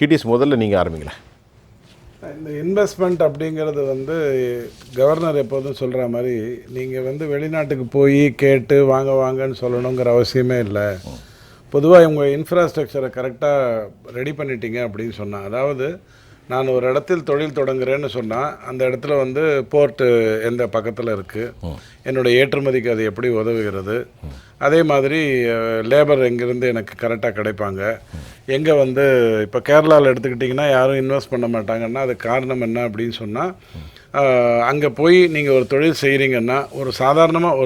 TDS முதல்ல நீங்கள் ஆரம்பிங்களேன். இந்த இன்வெஸ்ட்மெண்ட் அப்படிங்கிறது கவர்னர் எப்போதும் சொல்கிற மாதிரி நீங்கள் வெளிநாட்டுக்கு போய் கேட்டு வாங்கன்னு சொல்லணுங்கிற அவசியமே இல்லை. பொதுவாக உங்கள் இன்ஃப்ராஸ்ட்ரக்சரை கரெக்டாக ரெடி பண்ணிட்டீங்க அப்படின்னு சொன்னால், அதாவது நான் ஒரு இடத்தில் தொழில் தொடங்குறேன்னு சொன்னால் அந்த இடத்துல போர்ட்டு எந்த பக்கத்தில் இருக்குது, என்னுடைய ஏற்றுமதிக்கு அது எப்படி உதவுகிறது, அதே மாதிரி லேபர் எங்கேருந்து எனக்கு கரெக்டாக கிடைப்பாங்க, எங்கே இப்போ கேரளாவில் எடுத்துக்கிட்டிங்கன்னா யாரும் இன்வெஸ்ட் பண்ண மாட்டாங்கன்னா அது காரணம் என்ன அப்படின்னு சொன்னால், அங்கே போய் நீங்கள் ஒரு தொழில் செய்கிறீங்கன்னா ஒரு சாதாரணமாக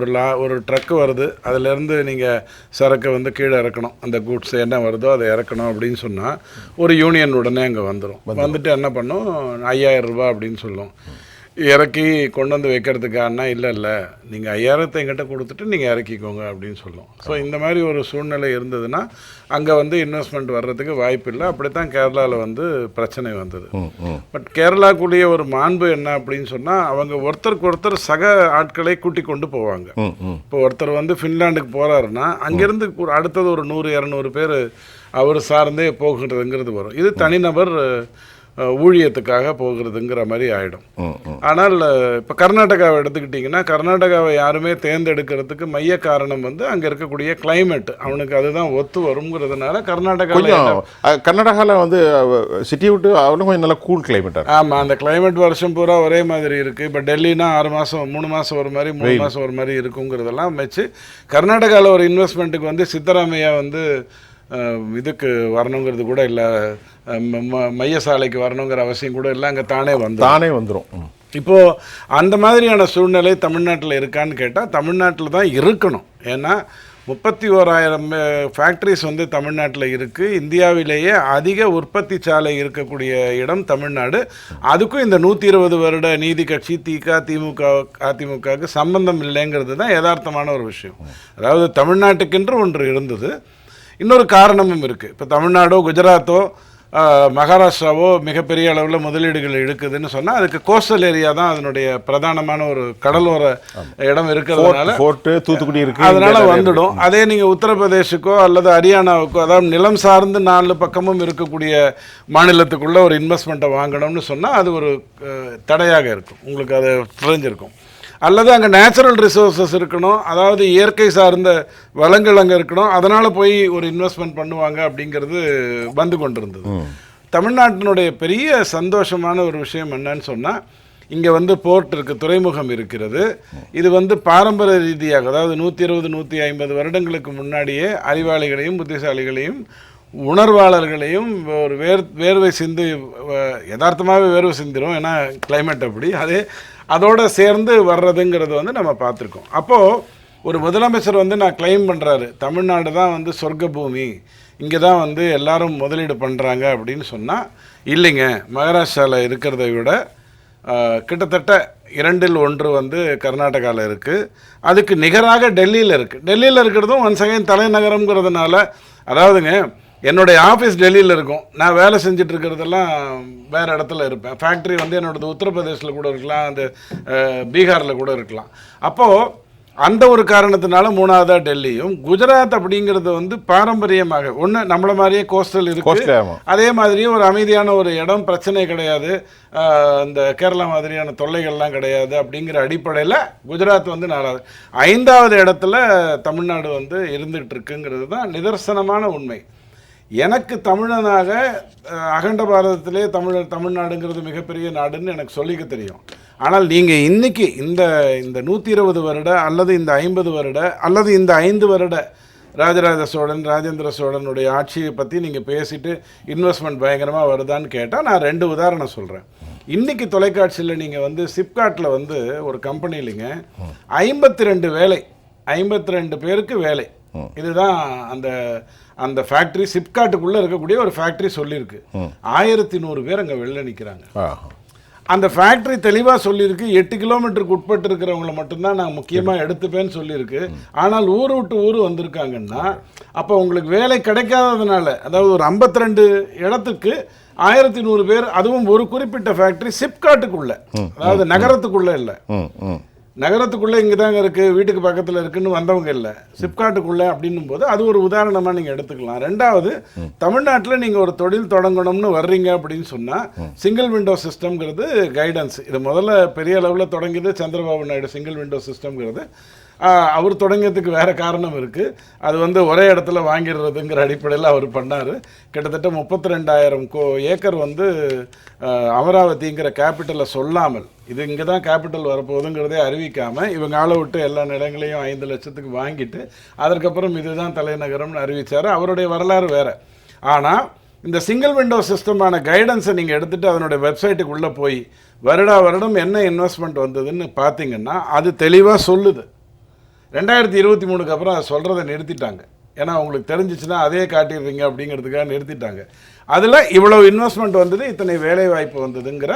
ஒரு ட்ரக்கு வருது, அதிலேருந்து நீங்கள் சரக்கை கீழே இறக்கணும், அந்த கூட்ஸ் என்ன வருதோ அதை இறக்கணும் அப்படின்னு சொன்னால் ஒரு யூனியன் உடனே அங்கே வந்துட்டு என்ன பண்ணும், 5000 ரூபா அப்படின்னு சொல்லும். இறக்கி கொண்டு வைக்கிறதுக்கான இல்லை நீங்கள் 5000 எங்கிட்ட கொடுத்துட்டு நீங்கள் இறக்கிக்கோங்க அப்படின்னு சொல்லும். ஸோ இந்த மாதிரி ஒரு சூழ்நிலை இருந்ததுன்னா அங்கே இன்வெஸ்ட்மெண்ட் வர்றதுக்கு வாய்ப்பு இல்லை. அப்படித்தான் கேரளாவில் பிரச்சனை வந்தது. பட் கேரளாக்குள்ளேயே ஒரு மாண்பு என்ன அப்படின்னு சொன்னால், அவங்க ஒருத்தருக்கு ஒருத்தர் சக ஆட்களை கூட்டி கொண்டு போவாங்க. இப்போ ஒருத்தர் ஃபின்லாண்டுக்கு போகிறாருன்னா அங்கேருந்து அடுத்தது ஒரு 100-200 பேர் அவர் சார்ந்தே போகிறதுங்கிறது வரும். இது தனிநபர் ஊழியத்துக்காக போகிறதுங்கிற மாதிரி ஆகிடும். ஆனால் இப்போ கர்நாடகாவை எடுத்துக்கிட்டிங்கன்னா, கர்நாடகாவை யாருமே தேர்ந்தெடுக்கிறதுக்கு மைய காரணம் அங்கே இருக்கக்கூடிய கிளைமேட், அவனுக்கு அதுதான் ஒத்து வருங்கிறதுனால கர்நாடகாவில் சிட்டி விட்டு அவனும் கொஞ்சம் நல்லா கூல் கிளைமேட். ஆமாம், அந்த கிளைமேட் வருஷம் பூரா ஒரே மாதிரி இருக்குது. இப்போ டெல்லினா 6 மாதம் 3 மாதம் ஒரு மாதிரி 3 மாதம் ஒரு மாதிரி இருக்குங்கிறதெல்லாம் வச்சு கர்நாடகாவில் ஒரு இன்வெஸ்ட்மெண்ட்டுக்கு சித்தராமையா இதுக்கு வரணுங்கிறது கூட இல்லை, மைய சாலைக்கு வரணுங்கிற அவசியம் கூட இல்லை, அங்கே தானே வந்துடும். இப்போது அந்த மாதிரியான சூழ்நிலை தமிழ்நாட்டில் இருக்கான்னு கேட்டால் தமிழ்நாட்டில் தான் இருக்கணும். ஏன்னா 31,000 ஃபேக்ட்ரிஸ் தமிழ்நாட்டில் இருக்குது. இந்தியாவிலேயே அதிக உற்பத்தி சாலை இருக்கக்கூடிய இடம் தமிழ்நாடு. அதுக்கும் இந்த 120 வருட நீதி கட்சி அதிமுகவுக்கு சம்பந்தம் இல்லைங்கிறது தான் யதார்த்தமான ஒரு விஷயம். அதாவது தமிழ்நாட்டுக்கென்று ஒன்று இருந்தது. இன்னொரு காரணமும் இருக்குது. இப்போ தமிழ்நாடோ குஜராத்தோ மகாராஷ்டிராவோ மிகப்பெரிய அளவில் முதலீடுகள் இழுக்குதுன்னு சொன்னால் அதுக்கு கோஸ்டல் ஏரியா தான் அதனுடைய பிரதானமான ஒரு கடலோர இடம் இருக்கிறதுனால, தூத்துக்குடி இருக்குது, அதனால் வந்துடும். அதே நீங்கள் உத்தரப்பிரதேசுக்கோ அல்லது ஹரியானாவுக்கோ, அதாவது நிலம் சார்ந்து 4 பக்கமும் இருக்கக்கூடிய மாநிலத்துக்குள்ளே ஒரு இன்வெஸ்ட்மெண்ட்டை வாங்கணும்னு சொன்னால் அது ஒரு தடையாக இருக்கும், உங்களுக்கு அது புரிஞ்சிருக்கும். அல்லது அங்கே நேச்சுரல் ரிசோர்ஸஸ் இருக்கணும், அதாவது இயற்கை சார்ந்த வளங்கள் அங்கே இருக்கணும், அதனால் போய் ஒரு இன்வெஸ்ட்மெண்ட் பண்ணுவாங்க அப்படிங்கிறது கொண்டிருந்தது. தமிழ்நாட்டினுடைய பெரிய சந்தோஷமான ஒரு விஷயம் என்னன்னு சொன்னால், இங்கே போர்ட் இருக்குது, துறைமுகம் இருக்கிறது. இது பாரம்பரிய ரீதியாக, அதாவது 120-150 வருடங்களுக்கு முன்னாடியே அறிவாளிகளையும் புத்திசாலிகளையும் உணர்வாளர்களையும் ஒரு வேர்வை சிந்து, யதார்த்தமாகவே வேர்வை சிந்திரும், ஏன்னா கிளைமேட் அப்படி, அதோடு சேர்ந்து வர்றதுங்கிறது நம்ம பார்த்துருக்கோம். அப்போது ஒரு முதலமைச்சர் நான் கிளைம் பண்ணுறாரு, தமிழ்நாடு தான் சொர்க்க பூமி, இங்கே தான் எல்லாரும் முதலீடு பண்ணுறாங்க அப்படின்னு சொன்னால், இல்லைங்க, மகாராஷ்டிராவில் இருக்கிறத விட கிட்டத்தட்ட 2 1 கர்நாடகாவில் இருக்குது. அதுக்கு நிகராக டெல்லியில் இருக்குது. டெல்லியில் இருக்கிறதும் ஒன் செகண்ட் தலைநகரம்ங்கிறதுனால, அதாவதுங்க என்னுடைய ஆஃபீஸ் டெல்லியில் இருக்கும், நான் வேலை செஞ்சுட்டு இருக்கிறதெல்லாம் வேறு இடத்துல இருப்பேன். ஃபேக்ட்ரி என்னோடது உத்தரப்பிரதேசில் கூட இருக்கலாம், அந்த பீகாரில் கூட இருக்கலாம். அப்போது அந்த ஒரு காரணத்தினால 3வதாக டெல்லியும், குஜராத் அப்படிங்கிறது பாரம்பரியமாக ஒன்று நம்மள மாதிரியே கோஸ்டல் இருக்குது, அதே மாதிரியே ஒரு அமைதியான ஒரு இடம், பிரச்சனை கிடையாது, இந்த கேரளா மாதிரியான தொல்லைகள்லாம் கிடையாது. அப்படிங்கிற அடிப்படையில் குஜராத் 4வது. 5வது இடத்துல தமிழ்நாடு இருந்துகிட்டு இருக்குங்கிறது தான் நிதர்சனமான உண்மை. எனக்கு தமிழனாக அகண்ட பாரதத்திலே தமிழ்நாடுங்கிறது மிகப்பெரிய நாடுன்னு எனக்கு சொல்லிக்க தெரியும். ஆனால் நீங்கள் இன்றைக்கி இந்த 120 வருட அல்லது இந்த 50 வருட அல்லது இந்த 5 வருட ராஜராஜ சோழன் ராஜேந்திர சோழனுடைய ஆட்சியை பற்றி நீங்கள் பேசிட்டு இன்வெஸ்ட்மெண்ட் பயங்கரமாக வருதான்னு கேட்டால் நான் 2 உதாரணம் சொல்கிறேன். இன்றைக்கி தொலைக்காட்சியில் நீங்கள் சிப்காட்டில் ஒரு கம்பெனிலிங்க 52 வேலை, 52 பேருக்கு வேலை. இதுதான் அந்த ஃபேக்ட்ரி, சிப்காட்டுக்குள்ளே இருக்கக்கூடிய ஒரு ஃபேக்ட்ரி சொல்லியிருக்கு. 1100 பேர் அங்கே வெளில நிற்கிறாங்க. அந்த ஃபேக்ட்ரி தெளிவாக சொல்லியிருக்கு, 8 கிலோமீட்டருக்கு உட்பட்டு இருக்கிறவங்கள மட்டும்தான் நான் முக்கியமாக எடுத்துப்பேன்னு சொல்லியிருக்கு. ஆனால் ஊர் விட்டு ஊர் வந்திருக்காங்கன்னா அப்போ உங்களுக்கு வேலை கிடைக்காததுனால, அதாவது ஒரு 52 இடத்துக்கு 1100 பேர், அதுவும் ஒரு குறிப்பிட்ட ஃபேக்ட்ரி சிப்காட்டுக்குள்ளே, அதாவது நகரத்துக்குள்ளே இல்லை, நகரத்துக்குள்ளே இங்கே தாங்க இருக்குது, வீட்டுக்கு பக்கத்தில் இருக்குன்னு வந்தவங்க இல்லை, சிப்காட்டுக்குள்ளே அப்படின்னும் போது அது ஒரு உதாரணமாக நீங்கள் எடுத்துக்கலாம். ரெண்டாவது, தமிழ்நாட்டில் நீங்கள் ஒரு தொழில் தொடங்கணும்னு வர்றீங்க அப்படின்னு சொன்னால் சிங்கிள் விண்டோ சிஸ்டம்ங்கிறது கைடன்ஸ். இது முதல்ல பெரிய அளவில் தொடங்கியது சந்திரபாபு நாயுடு. சிங்கிள் விண்டோ சிஸ்டம்ங்கிறது அவர் தொடங்கியதுக்கு வேறு காரணம் இருக்குது. அது வந்து ஒரே இடத்துல வாங்கிடுறதுங்கிற அடிப்படையில் அவர் பண்ணார். கிட்டத்தட்ட 32,000 ஏக்கர் வந்து அமராவதிங்கிற கேபிட்டலை சொல்லாமல், இது இங்கே தான் கேபிட்டல் வரப்போகுதுங்கிறதே அறிவிக்காமல் இவங்க ஆளை விட்டு எல்லா நிலங்களையும் 5 லட்சத்துக்கு வாங்கிட்டு அதற்கப்புறம் இதுதான் தலைநகரம்னு அறிவித்தார். அவருடைய வரலாறு வேறு. ஆனால் இந்த சிங்கிள் விண்டோ சிஸ்டமான கைடன்ஸை நீங்கள் எடுத்துகிட்டு அதனுடைய வெப்சைட்டுக்குள்ளே போய் வருடம் என்ன இன்வெஸ்ட்மெண்ட் வந்ததுன்னு பார்த்தீங்கன்னா அது தெளிவாக சொல்லுது. 2023க்கு அப்புறம் அதை சொல்கிறத நிறுத்திட்டாங்க. ஏன்னா உங்களுக்கு தெரிஞ்சிச்சுன்னா அதே காட்டிடுறீங்க அப்படிங்கிறதுக்காக நிறுத்திட்டாங்க. அதில் இவ்வளோ இன்வெஸ்ட்மெண்ட் வந்தது, இத்தனை வேலை வாய்ப்பு வந்ததுங்கிற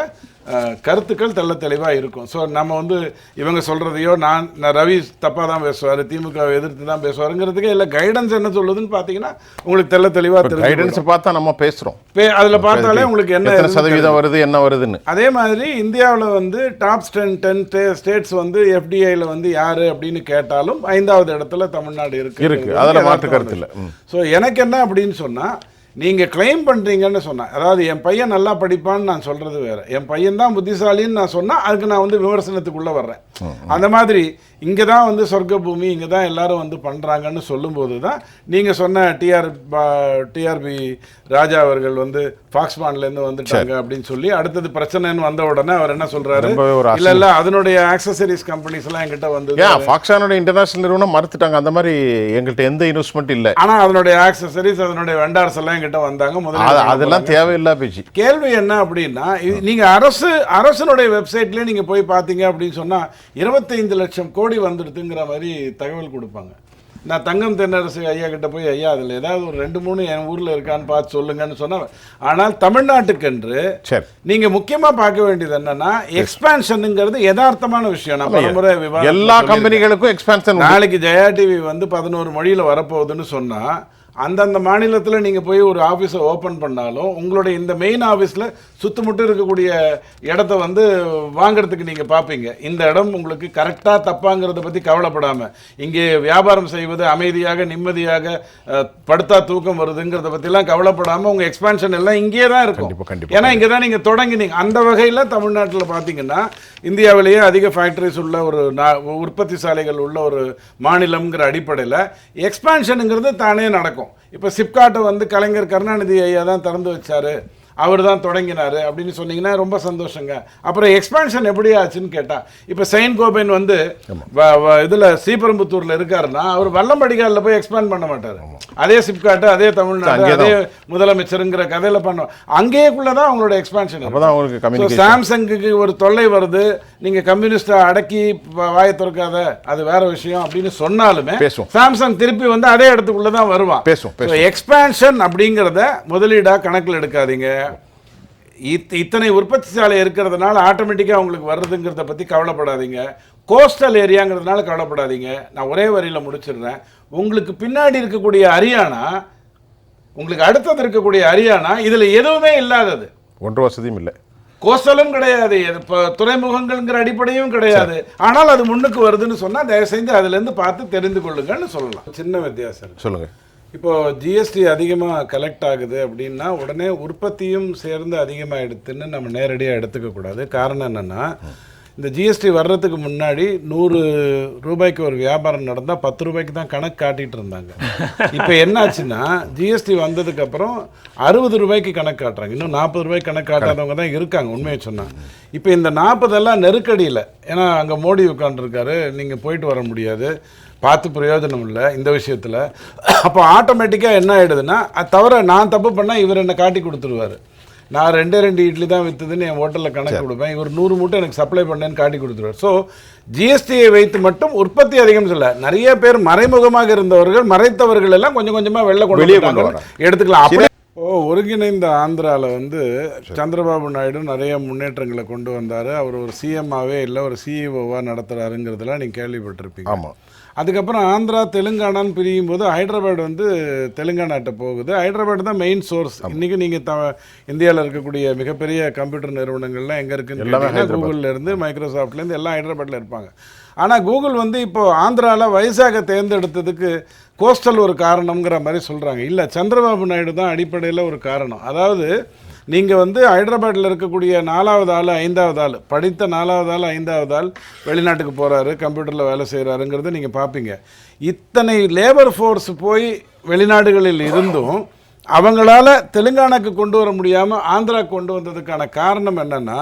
கருத்துக்கள் தெள்ள தெளிவாக இருக்கும். ஸோ நம்ம வந்து இவங்க சொல்கிறதையோ நான் ரவி தப்பாக தான் பேசுவார், திமுகவை எதிர்த்து தான் பேசுவாருங்கிறதுக்கே இல்லை. கைடன்ஸ் என்ன சொல்லுதுன்னு பார்த்தீங்கன்னா உங்களுக்கு தெள்ள தெளிவாக தெரியும். கைடன்ஸை பார்த்தா நம்ம பேசுகிறோம், அதில் பார்த்தாலே உங்களுக்கு என்ன சதவீதம் வருது என்ன வருதுன்னு. அதே மாதிரி இந்தியாவில் வந்து டாப் 10 ஸ்டேட்ஸ் வந்து எஃப்டிஐயில் வந்து யார் அப்படின்னு கேட்டாலும் 5வது இடத்துல தமிழ்நாடு இருக்கு. அதில் மாற்று கருத்து இல்லை. ஸோ எனக்கு என்ன அப்படின்னு சொன்னால், நீங்கள் கிளைம் பண்ணுறீங்கன்னு சொன்னேன், அதாவது என் பையன் நல்லா படிப்பான்னு நான் சொல்கிறது வேறு, என் பையன் தான் புத்திசாலின்னு நான் சொன்னால் அதுக்கு நான் வந்து விமர்சனத்துக்குள்ளே வர்றேன். அந்த மாதிரி இங்கே தான் வந்து சொர்க்க பூமி, இங்கே தான் எல்லாரும் வந்து பண்ணுறாங்கன்னு சொல்லும்போது தான் நீங்கள் சொன்ன டிஆர்பி ராஜா அவர்கள் வந்து ஃபாக்ஸ்பான்லேருந்து வந்துட்டாங்க அப்படின்னு சொல்லி அடுத்தது பிரச்சனைன்னு வந்த உடனே அவர் என்ன சொல்கிறாரு, இல்லை அதனுடைய ஆக்சசரிஸ் கம்பெனிஸ் எல்லாம் எங்கிட்ட வந்து ஃபாக்ஸ்கானோட இன்டர்நேஷனல் நிறுவனம் மறுத்துட்டாங்க, அந்த மாதிரி எங்கள்கிட்ட எந்த இன்வெஸ்ட்மெண்ட் இல்லை. ஆனால் அதனுடைய ஆக்சசரிஸ் அதனுடைய வெண்டார்ஸ் எல்லாம் எங்கிட்ட வந்தாங்க. முதல்ல அதெல்லாம் தேவையில்லா பேச்சு. கேள்வி என்ன அப்படின்னா, நீங்கள் அரசனுடைய வெப்சைட்லேயே நீங்கள் போய் பார்த்தீங்க அப்படின்னு சொன்னால் 25 லட்சம் கோடி வந்துடுதுங்கிற மாதிரி தகவல் கொடுப்பாங்க. நான் தங்கம் தென்னரசு ஐயா கிட்ட போய், ஐயா அதில் ஏதாவது ஒரு 2-3 என் ஊரில் இருக்கான்னு பார்த்து சொல்லுங்கன்னு சொன்னால், ஆனால் தமிழ்நாட்டுக்கென்று நீங்கள் முக்கியமாக பார்க்க வேண்டியது என்னன்னா, எக்ஸ்பான்ஷனுங்கிறது யதார்த்தமான விஷயம். நம்ம எல்லா கம்பெனிகளுக்கும் எக்ஸ்பான்ஷன். நாளைக்கு ஜெயா டிவி வந்து 11 மொழியில் வரப்போகுதுன்னு சொன்னால் அந்தந்த மாநிலத்தில் நீங்கள் போய் ஒரு ஆஃபீஸை ஓப்பன் பண்ணாலும் உங்களுடைய இந்த மெயின் ஆஃபீஸில் சுத்தமுட்டு இருக்கக்கூடிய இடத்த வந்து வாங்கிறதுக்கு நீங்கள் பார்ப்பீங்க. இந்த இடம் உங்களுக்கு கரெக்டாக தப்பாங்கிறத பற்றி கவலைப்படாமல், இங்கே வியாபாரம் செய்வது அமைதியாக நிம்மதியாக படுத்தா தூக்கம் வருதுங்கிறத பற்றிலாம் கவலைப்படாமல் உங்கள் எக்ஸ்பான்ஷன் எல்லாம் இங்கே தான் இருக்கும். ஏன்னா இங்கே தான் நீங்கள் தொடங்கினீங்க. அந்த வகையில் தமிழ்நாட்டில் பார்த்தீங்கன்னா இந்தியாவிலேயே அதிக ஃபேக்ட்ரிஸ் உள்ள ஒரு உற்பத்தி சாலைகள் உள்ள ஒரு மாநிலம்ங்கிற அடிப்படையில் எக்ஸ்பான்ஷனுங்கிறது தானே நடக்கும். இப்போ சிப்காட்டை வந்து கலைஞர் கருணாநிதி ஐயா தான் திறந்து வச்சாரு, அவர் தான் தொடங்கினார் அப்படின்னு சொன்னீங்கன்னா ரொம்ப சந்தோஷங்க. அப்புறம் எக்ஸ்பான்ஷன் எப்படி ஆச்சுன்னு கேட்டால், இப்போ செயின்ட் கோபைன் வந்து இதில் ஸ்ரீபெரும்புத்தூரில் இருக்காருன்னா அவர் வல்லம்படிகாலில் போய் எக்ஸ்பேண்ட் பண்ண மாட்டார். அதே சிப்காட்டு, அதே தமிழ்நாடு, அதே முதலமைச்சருங்கிற கதையில் பண்ணோம். அங்கேயேக்குள்ளே தான் அவங்களோட எக்ஸ்பான்ஷன். சாம்சங்குக்கு ஒரு தொல்லை வருது, நீங்கள் கம்யூனிஸ்டை அடக்கி வாயை திறக்காத, அது வேற விஷயம் அப்படின்னு சொன்னாலுமே சாம்சங் திருப்பி வந்து அதே இடத்துக்குள்ளே தான் வருவான். எக்ஸ்பான்ஷன் அப்படிங்கிறத முதலீடாக கணக்கில் எடுக்காதீங்க. இத்தனை உற்பத்தி சாலை இருக்கிறதுனால ஆட்டோமேட்டிக்காக உங்களுக்கு வர்றதுங்கிறத பற்றி கவலைப்படாதீங்க. கோஸ்டல் ஏரியாங்கிறதுனால கவலைப்படாதீங்க. நான் ஒரே வரியில் முடிச்சிடுறேன். உங்களுக்கு பின்னாடி இருக்கக்கூடிய ஹரியானா, உங்களுக்கு அடுத்தது இருக்கக்கூடிய ஹரியானா, இதில் எதுவுமே இல்லாதது, ஒன்று வசதியும் இல்லை, கோஸ்டலும் கிடையாது, துறைமுகங்கள்ங்கிற அடிப்படையும் கிடையாது. ஆனால் அது முன்னுக்கு வருதுன்னு சொன்னால் தயவு செஞ்சு அதுலேருந்து பார்த்து தெரிந்து கொள்ளுங்கன்னு சொல்லலாம். சின்ன வித்தியாசம். சொல்லுங்கள். இப்போது ஜிஎஸ்டி அதிகமாக கலெக்ட் ஆகுது அப்படின்னா உடனே உற்பத்தியும் சேர்ந்து அதிகமாகிடுதுன்னு நம்ம நேரடியாக எடுத்துக்கக்கூடாது. காரணம் என்னென்னா, இந்த ஜிஎஸ்டி வர்றதுக்கு முன்னாடி 100 ரூபாய்க்கு ஒரு வியாபாரம் நடந்தால் 10 ரூபாய்க்கு தான் கணக்கு காட்டிகிட்டு இருந்தாங்க. இப்போ என்னாச்சுன்னா ஜிஎஸ்டி வந்ததுக்கப்புறம் 60 ரூபாய்க்கு கணக்கு காட்டுறாங்க. இன்னும் 40 ரூபாய்க்கு கணக்கு காட்டாதவங்க தான் இருக்காங்க உண்மையை சொன்னாங்க. இப்போ இந்த 40 நெருக்கடியில், ஏன்னா அங்கே மோடி உட்காந்துருக்காரு, நீங்கள் போயிட்டு வர முடியாது, பார்த்து பிரயோஜனம் இல்லை இந்த விஷயத்தில். அப்போ ஆட்டோமேட்டிக்காக என்ன ஆகிடுதுன்னா, அது தவிர நான் தப்பு பண்ணால் இவர் என்னை காட்டி கொடுத்துருவார். நான் 2 இட்லி தான் விற்றுதுன்னு என் ஹோட்டலில் கணக்கு கொடுப்பேன், இவர் 100 மூட்டை எனக்கு சப்ளை பண்ணேன்னு காட்டி கொடுத்துருவார். ஸோ ஜிஎஸ்டியை வைத்து மட்டும் உற்பத்தி அதிகம் சொல்ல, நிறைய பேர் மறைமுகமாக இருந்தவர்கள், மறைத்தவர்கள் எல்லாம் கொஞ்சம் கொஞ்சமாக வெளில கொண்டு எடுத்துக்கலாம். அப்படி ஒருங்கிணைந்த ஆந்திராவில் வந்து சந்திரபாபு நாயுடு நிறைய முன்னேற்றங்களை கொண்டு வந்தார். அவர் ஒரு சிஎம்மாவே இல்லை, ஒரு சிஇஓவாக நடத்துகிறாருங்கிறதுலாம் நீங்கள் கேள்விப்பட்டிருப்பீங்க. ஆமாம். அதுக்கப்புறம் ஆந்திரா தெலுங்கானான்னு பிரியும் போது ஹைதராபாத் வந்து தெலுங்கானாட்ட போகுது. ஹைதராபாத் தான் மெயின் சோர்ஸ். இன்றைக்கி நீங்கள் இந்தியாவில் இருக்கக்கூடிய மிகப்பெரிய கம்ப்யூட்டர் நிறுவனங்கள்லாம் எங்கே இருக்குன்னு, கூகுளில் இருந்து மைக்ரோசாஃப்ட்லேருந்து எல்லாம் ஹைதராபாத்தில் இருப்பாங்க. ஆனால் கூகுள் வந்து இப்போ ஆந்திராவில் வைசாகை தேர்ந்தெடுத்ததுக்கு கோஸ்டல் ஒரு காரணம்ங்கிற மாதிரி சொல்கிறாங்க. இல்லை, சந்திரபாபு நாயுடு தான் அடிப்படையில் ஒரு காரணம். அதாவது நீங்கள் வந்து ஹைதராபாத்தில் இருக்கக்கூடிய 4வது ஆள் 5வது ஆள், படித்த 4வது ஆள் 5வது ஆள் வெளிநாட்டுக்கு போகிறாரு, கம்ப்யூட்டரில் வேலை செய்கிறாருங்கிறத நீங்கள் பார்ப்பீங்க. இத்தனை லேபர் ஃபோர்ஸ் போய் வெளிநாடுகளில் இருந்தும் அவங்களால தெலுங்கானாக்கு கொண்டு வர முடியாமல் ஆந்திராவுக்கு கொண்டு வந்ததுக்கான காரணம் என்னென்னா,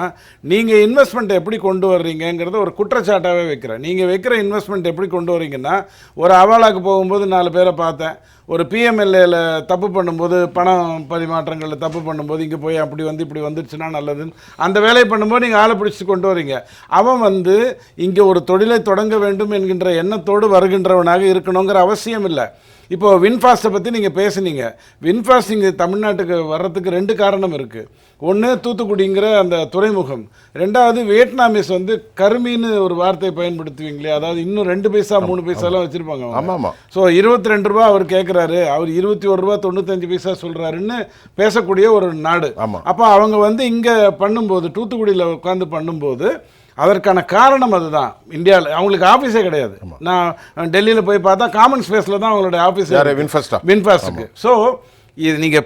நீங்கள் இன்வெஸ்ட்மெண்ட் எப்படி கொண்டு வர்றீங்கிறத ஒரு குற்றச்சாட்டாகவே வைக்கிறேன். நீங்கள் வைக்கிற இன்வெஸ்ட்மெண்ட் எப்படி கொண்டு வரீங்கன்னா, ஒரு அவாலாக்கு போகும்போது 4 பேரை பார்த்தேன், ஒரு பிஎம்எல்ஏல தப்பு பண்ணும்போது, பணம் பரிமாற்றங்களில் தப்பு பண்ணும்போது இங்கே போய் அப்படி வந்து இப்படி வந்துடுச்சுன்னா நல்லதுன்னு அந்த வேலையை பண்ணும்போது நீங்கள் ஆளை பிடிச்சி கொண்டு வரீங்க. அவன் வந்து இங்கே ஒரு தொழிலை தொடங்க வேண்டும் என்கின்ற எண்ணத்தோடு வருகின்றவனாக இருக்கணுங்கிற அவசியம் இல்லை. இப்போது வின்ஃபாஸ்ட்டை பற்றி நீங்கள் பேசுனீங்க. வின்ஃபாஸ்ட் இங்கே தமிழ்நாட்டுக்கு வர்றதுக்கு 2 காரணம் இருக்குது. ஒன்று, தூத்துக்குடிங்கிற அந்த துறைமுகம். 2வது, வியட்நாமிஸ் வந்து கருமின்னு ஒரு வார்த்தையை பயன்படுத்துவீங்களே, அதாவது இன்னும் 2 பைசா 3 பைசாலாம் வச்சுருப்பாங்க. ஆமாம். ஸோ 22 ரூபா அவர் கேட்குறாரு, அவர் 21 ரூபா 95 பைசா சொல்கிறாருன்னு பேசக்கூடிய ஒரு நாடு. அப்போ அவங்க வந்து இங்கே பண்ணும்போது, தூத்துக்குடியில் உட்காந்து பண்ணும்போது அதற்கான காரணம் அதுதான். இந்தியாவில் அவங்களுக்கு ஆஃபீஸே கிடையாது. நான் டெல்லியில் போய் பார்த்தா காமன் ஸ்பேஸில் தான் அவங்களுடைய ஆஃபீஸ் வின்ஃபாஸ்ட்டுக்கு. ஸோ இது நீங்கள்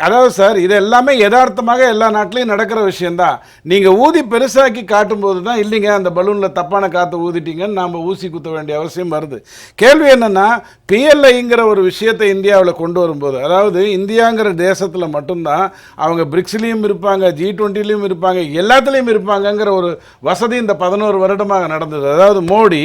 அதாவது சார், இது எல்லாமே யதார்த்தமாக எல்லா நாட்டிலையும் நடக்கிற விஷயந்தான். நீங்கள் ஊதி பெருசாக்கி காட்டும்போது தான் இல்லைங்க அந்த பலூனில் தப்பான காற்று ஊதிட்டீங்கன்னு நாம் ஊசி குத்த வேண்டிய அவசியம் வருது. கேள்வி என்னென்னா, பிஎல்ஐங்கிற ஒரு விஷயத்தை இந்தியாவில் கொண்டு வரும்போது, அதாவது இந்தியாங்கிற தேசத்தில் மட்டும்தான் அவங்க பிரிக்ஸ்லேயும் இருப்பாங்க, G20லையும் இருப்பாங்க, எல்லாத்துலேயும் இருப்பாங்கங்கிற ஒரு வசதி இந்த 11 வருடமாக நடந்தது. அதாவது மோடி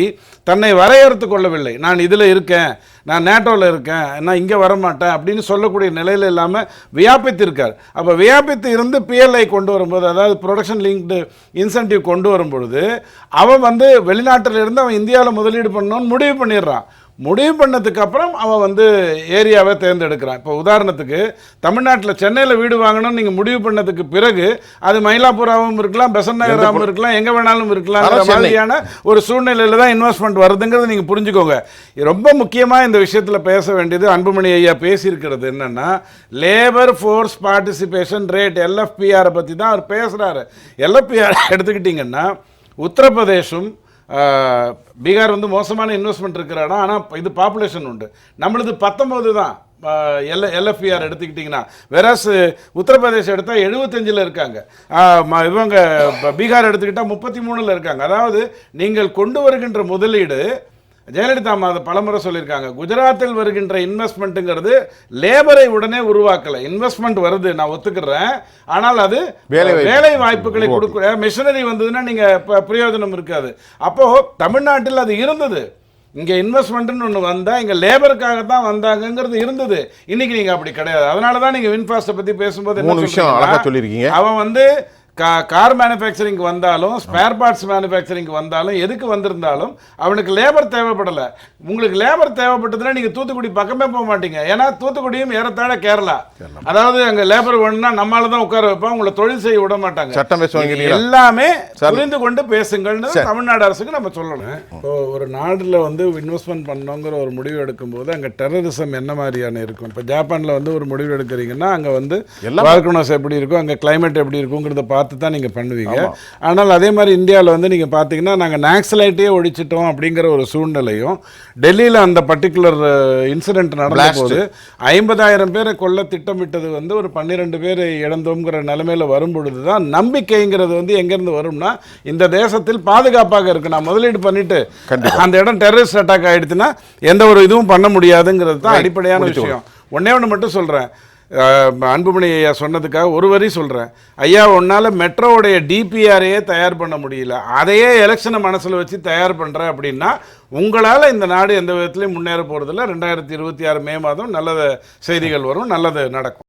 தன்னை வரையறுத்து கொள்ளவில்லை. நான் இதில் இருக்கேன், நான் நேட்டோவில் இருக்கேன், நான் இங்கே வரமாட்டேன் அப்படின்னு சொல்லக்கூடிய நிலையில் இல்லாமல் வியாபித்திருக்கார். அப்போ வியாபித்து இருந்து பிஎல்ஐ கொண்டு வரும்போது, அதாவது ப்ரொடக்ஷன் லிங்க்டு இன்சென்டிவ் கொண்டு வரும்பொழுது, அவன் வந்து வெளிநாட்டில் இருந்து அவன் இந்தியாவில் முதலீடு பண்ணணும்னு முடிவு பண்ணிடுறான். முடிவு பண்ணதுக்கு அப்புறம் அவன் வந்து ஏரியாவை தேர்ந்தெடுக்கிறான். இப்போ உதாரணத்துக்கு தமிழ்நாட்டில் சென்னையில் வீடு வாங்கணும்னு நீங்கள் முடிவு பண்ணதுக்கு பிறகு அது மயிலாப்பூராவும் இருக்கலாம், பெசன்ட் நகராகவும் இருக்கலாம், எங்கே வேணாலும் இருக்கலாங்கிற மாதிரியான ஒரு சூழ்நிலையில் தான் இன்வெஸ்ட்மெண்ட் வருதுங்கிறத நீங்கள் புரிஞ்சுக்கோங்க. ரொம்ப முக்கியமாக இந்த விஷயத்தில் பேச வேண்டியது, அன்புமணி ஐயா பேசியிருக்கிறது என்னென்னா, labour force participation rate LFPR பற்றி தான் அவர் பேசுகிறாரு. LFPR எடுத்துக்கிட்டிங்கன்னா உத்தரப்பிரதேசம், பீகார் வந்து மோசமான இன்வெஸ்ட்மெண்ட் இருக்கிற இடம், ஆனால் இது பாப்புலேஷன் உண்டு. நம்மளது 19 தான் LFPR எடுத்துக்கிட்டிங்கன்னா. வேறாஸ் உத்தரப்பிரதேசம் எடுத்தால் 75ல் இருக்காங்க. இவங்க பீகார் எடுத்துக்கிட்டால் 33ல் இருக்காங்க. அதாவது நீங்கள் கொண்டு வருகின்ற முதலீடு, ஜெயலலிதா அதை பலமுறை சொல்லியிருக்காங்க, குஜராத்தில் வருகின்ற இன்வெஸ்ட்மெண்ட்டுங்கிறது லேபரை உடனே உருவாக்கலை. இன்வெஸ்ட்மெண்ட் வருது, நான் ஒத்துக்கிறேன், ஆனால் அது வேலை வாய்ப்புகளை கொடுக்க, மிஷினரி வந்ததுன்னா நீங்கள் பிரயோஜனம் இருக்காது. அப்போது தமிழ்நாட்டில் அது இருந்தது. இங்கே இன்வெஸ்ட்மெண்ட்டுன்னு ஒன்று வந்தால் இங்கே லேபருக்காக தான் வந்தாங்கங்கிறது இருந்தது. இன்னைக்கு நீங்கள் அப்படி கிடையாது. அதனால தான் நீங்கள் வின்ஃபாஸ்ட்டை பற்றி பேசும்போது என்ன சொல்லியிருக்கீங்க, அவன் வந்து கார் மேனுஃபேக்சரிங் வந்தாலும், ஸ்பேர் பார்ட்ஸ் மேனுஃபேக்சரிங் வந்தாலும், எதுக்கு வந்திருந்தாலும் அவனுக்கு லேபர் தேவைப்படலை. உங்களுக்கு லேபர் தேவைப்பட்டதுன்னா நீங்கள் தூத்துக்குடி பக்கமே போக மாட்டீங்க. ஏன்னா தூத்துக்குடியும் ஏறத்தாழ கேரளா. அதாவது அங்கே லேபர் வேணும்னா நம்மளால தான் உட்கார வைப்போம், உங்களை தொழில் செய்ய விட மாட்டாங்க. சட்டம் எல்லாமே புரிந்து கொண்டு பேசுங்கள்னு தமிழ்நாடு அரசுக்கு நம்ம சொல்லணும். இப்போ ஒரு நாட்டில் வந்து இன்வெஸ்ட்மெண்ட் பண்ணணுங்கிற ஒரு முடிவு எடுக்கும்போது அங்கே டெரரிசம் என்ன மாதிரியான இருக்கும். இப்போ ஜப்பானில் வந்து ஒரு முடிவு எடுக்கிறீங்கன்னா அங்கே வந்து வால்கனோஸ் எப்படி இருக்கும், அங்கே கிளைமேட் எப்படி இருக்குங்கிறத பார்த்து தான் நீங்கள் பண்ணுவீங்க. ஆனால் அதே மாதிரி இந்தியாவில் வந்து நீங்கள் பார்த்தீங்கன்னா நாங்கள் நாக்சலைட்டே ஒழிச்சிட்டோம் அப்படிங்கிற ஒரு சூழ்நிலையும், டெல்லியில் அந்த பர்டிகுலர் இன்சிடென்ட் நடந்த போது 50,000 பேரை கொல்ல திட்டமிட்டது வந்து ஒரு 12 பேர் இழந்தோங்கிற நிலைமையில் வரும்பொழுது தான் நம்பிக்கைங்கிறது வந்து எங்கேருந்து வரும்னா, இந்த தேசத்தில் பாதுகாப்பாக இருக்கு, நான் முதலீடு பண்ணிட்டு அந்த இடம் டெரரிஸ்ட் அட்டாக் ஆகிடுச்சுன்னா எந்த ஒரு இதுவும் பண்ண முடியாதுங்கிறது தான் அடிப்படையான விஷயம். ஒன்னே ஒன்று மட்டும் சொல்கிறேன், அன்புமணி ஐயா சொன்னதுக்காக ஒரு வரி சொல்கிறேன். ஐயா, உன்னால் மெட்ரோவுடைய DPRஐயே தயார் பண்ண முடியல, அதையே எலெக்ஷனை மனசில் வச்சு தயார் பண்ணுறேன் அப்படின்னா உங்களால் இந்த நாடு எந்த விதத்துலையும் முன்னேற போகிறதில்ல. 2026 மே மாதம் நல்ல செய்திகள் வரும், நல்லது நடக்கும்.